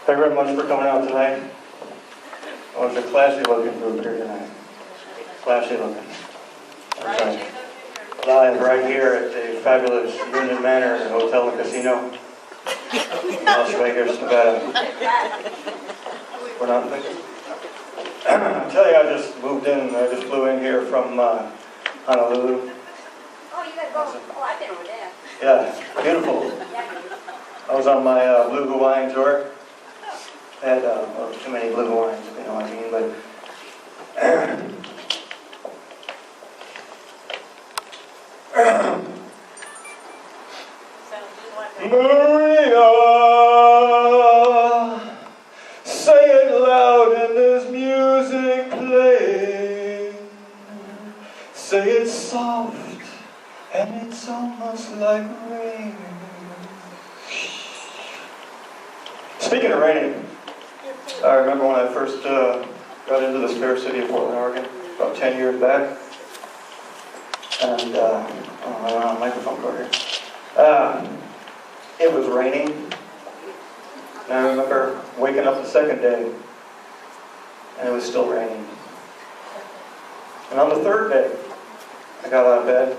Thank you very much for coming out tonight. Oh, it's a classy looking group here tonight. Classy looking. Okay. Live right here at the fabulous Union Manor Hotel and Casino, Las Vegas, Nevada. We're not thinking. I tell you, I just moved in. I just flew in here from Honolulu. Oh, you gotta go. Oh, I've been over there. Yeah, beautiful. I was on my Blue Hawaiian tour. Had well, too many Blue Hawaiians, if you know what I mean, but Maria, say it loud and there's music playing. Say it soft and it's almost like rain. Speaking of raining, I remember when I first got into this fair city of Portland, Oregon, about 10 years back. And, I don't have a microphone cord here. It was raining. And I remember waking up the second day, and it was still raining. And on the third day, I got out of bed.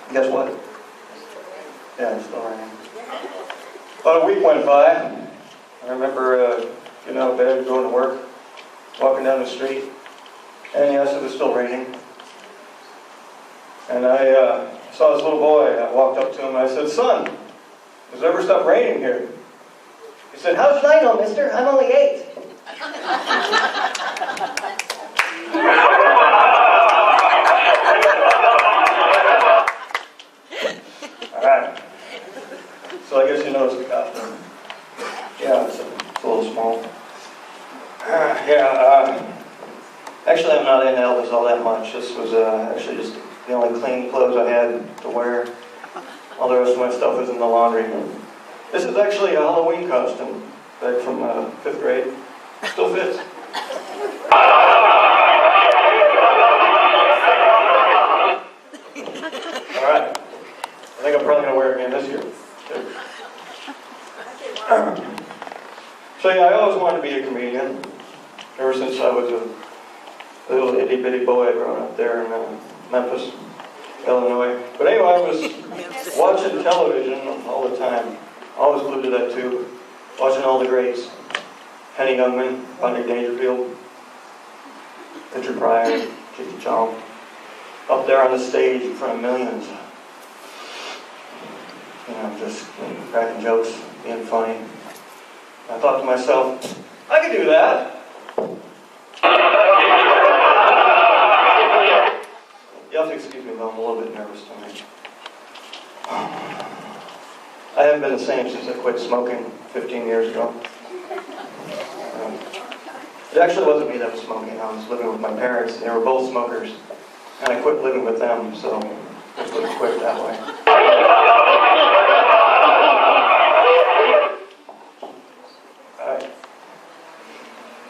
And guess what? Yeah, it's still raining. About a week went by. I remember getting out of bed, going to work, walking down the street, and yes, it was still raining. And I saw this little boy. I walked up to him and I said, "Son, does it ever stop raining here?" He said, "How should I know, mister? I'm only 8. All right. So I guess you noticed the costume. Yeah, it's a little small. Actually, I'm not into Elvis all that much. This was actually just the only clean clothes I had to wear. All the rest of my stuff was in the laundry. This is actually a Halloween costume back from 5th grade. Still fits. All right. I think I'm probably going to wear it again this year, too. So yeah, I always wanted to be a comedian, ever since I was a little itty-bitty boy growing up there in Memphis, Illinois. But anyway, I was watching television all the time, always glued to that tube, watching all the greats, Henny Youngman, Rodney Dangerfield, Richard Pryor, Jackie Chong, up there on the stage in front of millions. You know, just cracking jokes, being funny. I thought to myself, I could do that. You have to excuse me, though, I'm a little bit nervous tonight. I haven't been the same since I quit smoking 15 years ago. It actually wasn't me that was smoking. I was living with my parents, and they were both smokers. And I quit living with them, so I couldn't quit that way.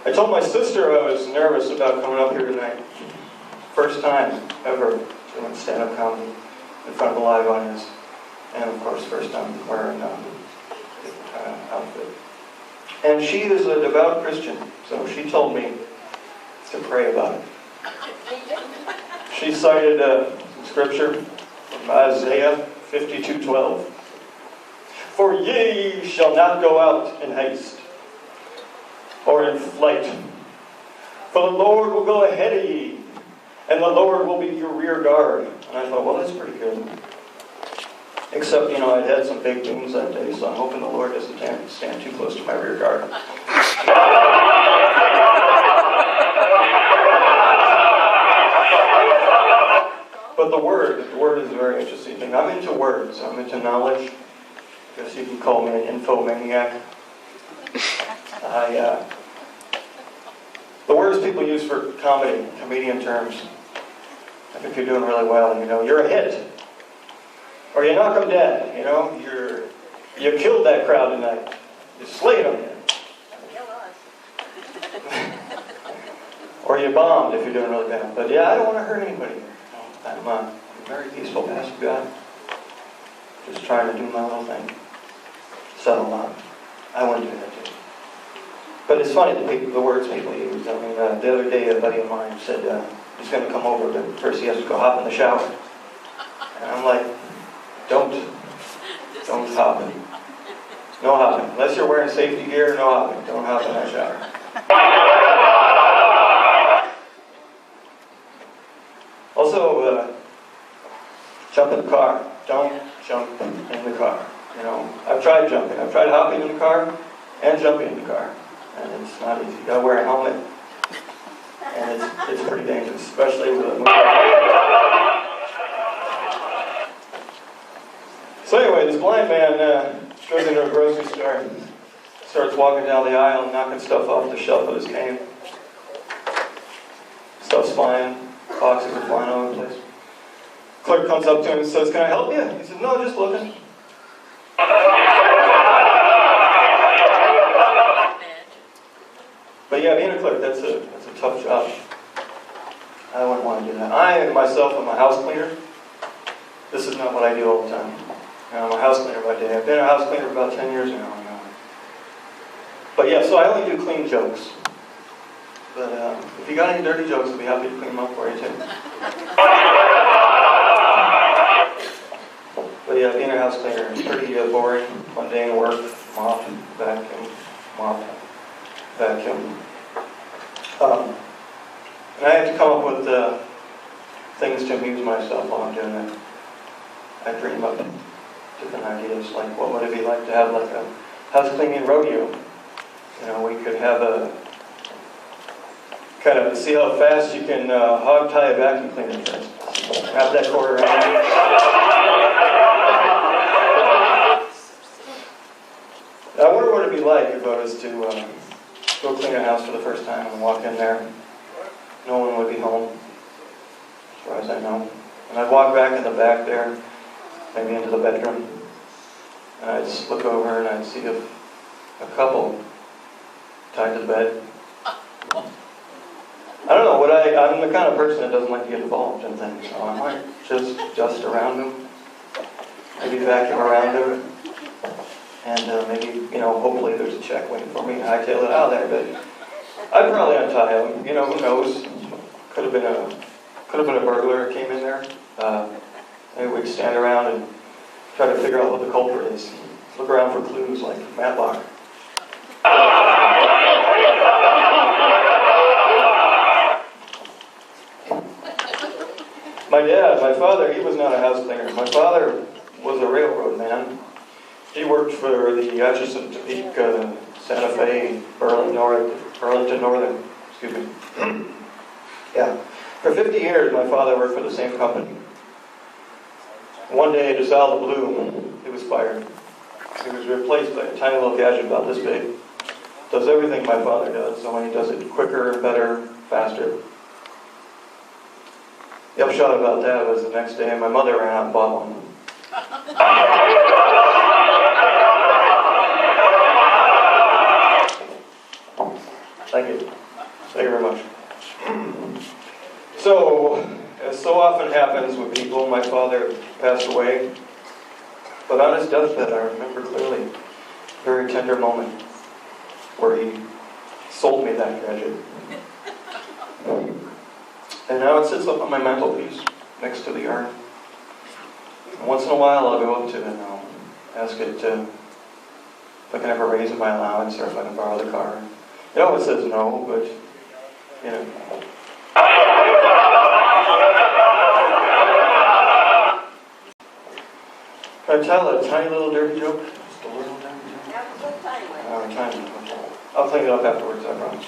I told my sister I was nervous about coming up here tonight. First time ever doing stand-up comedy in front of a live audience. And of course, first time wearing an outfit. And she is a devout Christian, so she told me to pray about it. She cited scripture from Isaiah 52:12. "For ye shall not go out in haste, or in flight. For the Lord will go ahead of ye, and the Lord will be your rear guard." And I thought, well, that's pretty good. Except, I'd had some big wounds that day, so I'm hoping the Lord doesn't stand too close to my rear guard. But the word is a very interesting thing. I'm into words. I'm into knowledge. I guess you can call me an infomaniac. The words people use for comedy, comedian terms. I think you're doing really well, you're a hit. Or you knock them dead, you killed that crowd tonight. You slayed them. Or you bombed if you're doing really bad. But yeah, I don't want to hurt anybody here. I'm a very peaceful, passive guy. Just trying to do my little thing. Settle on. I want to do that too. But it's funny the words people use. I mean, the other day a buddy of mine said he's going to come over, but first he has to go hop in the shower. And I'm like, don't hop in. No hopping. Unless you're wearing safety gear, no hopping. Don't hop in that shower. Also, jump in the car. Don't jump in the car. You know, I've tried jumping. I've tried hopping in the car and jumping in the car. And it's not easy. You gotta wear a helmet. And it's pretty dangerous, especially with a movie. So anyway, this blind man goes into a grocery store and starts walking down the aisle and knocking stuff off the shelf with his cane. Stuff's flying, boxes are flying all over the place. Clerk comes up to him and says, "Can I help you?" He says, "No, just looking." But yeah, being a clerk, that's a tough job. I wouldn't want to do that. I myself am a house cleaner. This is not what I do all the time. I'm a house cleaner by day. I've been a house cleaner for about 10 years now. But yeah, so I only do clean jokes. But if you got any dirty jokes, I'll be happy to clean them up for you too. But yeah, being a house cleaner is pretty boring. Mundane work, mop, vacuum, mop, vacuum. And I have to come up with things to amuse myself while I'm doing it. I dream up different ideas, like what would it be like to have like a house cleaning rodeo? You know, we could have a kind of see how fast you can hog tie a vacuum cleaner, for instance. Wrap that cord around it. I wonder what it'd be like if I was to go clean a house for the first time and walk in there. No one would be home, as far as I know. And I'd walk back in the back there, maybe into the bedroom, and I'd just look over and I'd see a couple tied to the bed. I don't know, I'm the kind of person that doesn't like to get involved in things, so I might just around them, maybe vacuum around them, and maybe, hopefully there's a check waiting for me and hightail it out of there, but I'd probably untie them, who knows, could have been a burglar who came in there. Maybe we'd stand around and try to figure out what the culprit is. Look around for clues like Matlock. My father, he was not a house cleaner. My father was a railroad man. He worked for the Atchison, Topeka, Santa Fe, Burlington Northern, excuse me. Yeah. For 50 years, my father worked for the same company. One day, just out of the blue, he was fired. He was replaced by a tiny little gadget about this big. Does everything my father does, so when he does it quicker, better, faster. The upshot about that was the next day, my mother ran out and bought one. Thank you. Thank you very much. So, as so often happens with people, my father passed away. But on his deathbed, I remember clearly a very tender moment where he sold me that gadget. And now it sits up on my mantelpiece next to the urn. And once in a while, I'll go up to it and I'll ask it if I can have a raise in my allowance or if I can borrow the car. It says no, but, Can I tell a tiny little dirty joke? Just a little dirty joke? That was a tiny one. Tiny. Okay. I'll clean it up afterwards, I promise.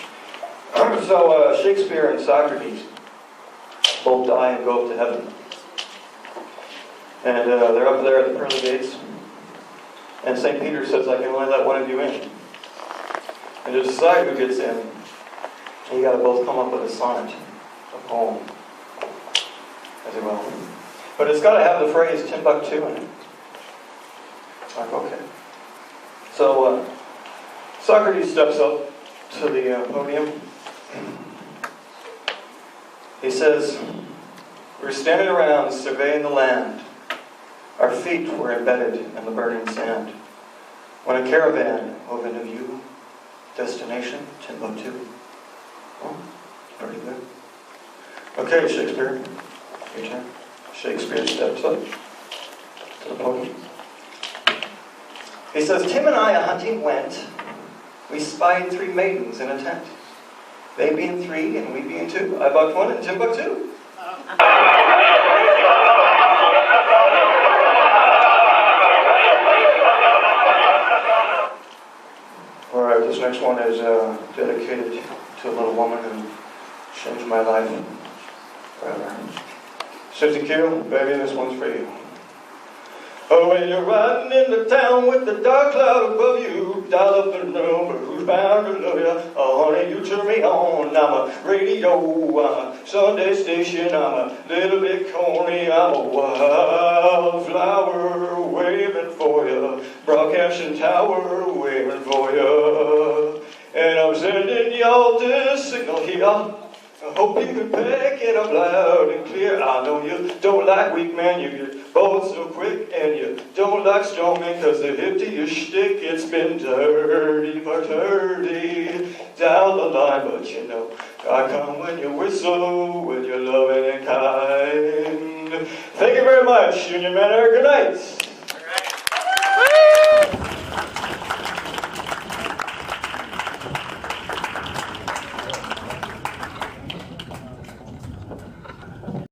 So, Shakespeare and Socrates both die and go up to heaven. And they're up there at the pearly gates. And St. Peter says, I can only let one of you in. And to decide who gets in, you got to both come up with a sonnet, a poem, as well. But it's got to have the phrase Timbuktu in it. Like, okay. So Socrates steps up to the podium. He says, we're standing around surveying the land. Our feet were embedded in the burning sand. When a caravan hove into view, Destination Timbuktu. Oh, pretty good. Okay, Shakespeare. Your turn. Shakespeare steps up to the podium. He says, Tim and I a-hunting went. We spied 3 maidens in a tent. They being 3 and we being 2. I bucked 1 and Tim bucked 2. Alright, this next one is dedicated to a little woman who changed my life forever. 60Q, baby, this one's for you. Oh, when you're riding into town with the dark cloud above you, dial up the number, who's bound to love you? Oh, honey, you turn me on. I'm a radio, I'm a Sunday station, I'm a little bit corny, I'm a wildflower waving for you, broadcasting tower waving for you. And I'm sending y'all this signal here. I hope you can pick it up loud and clear. I know you don't like weak men, you get both so quick, and you don't like strong men, cause they're hip to your shtick. It's been dirty for 30 down the line, but you know, I come when you whistle, when you're loving and kind. Thank you very much, Union Manor. Good night.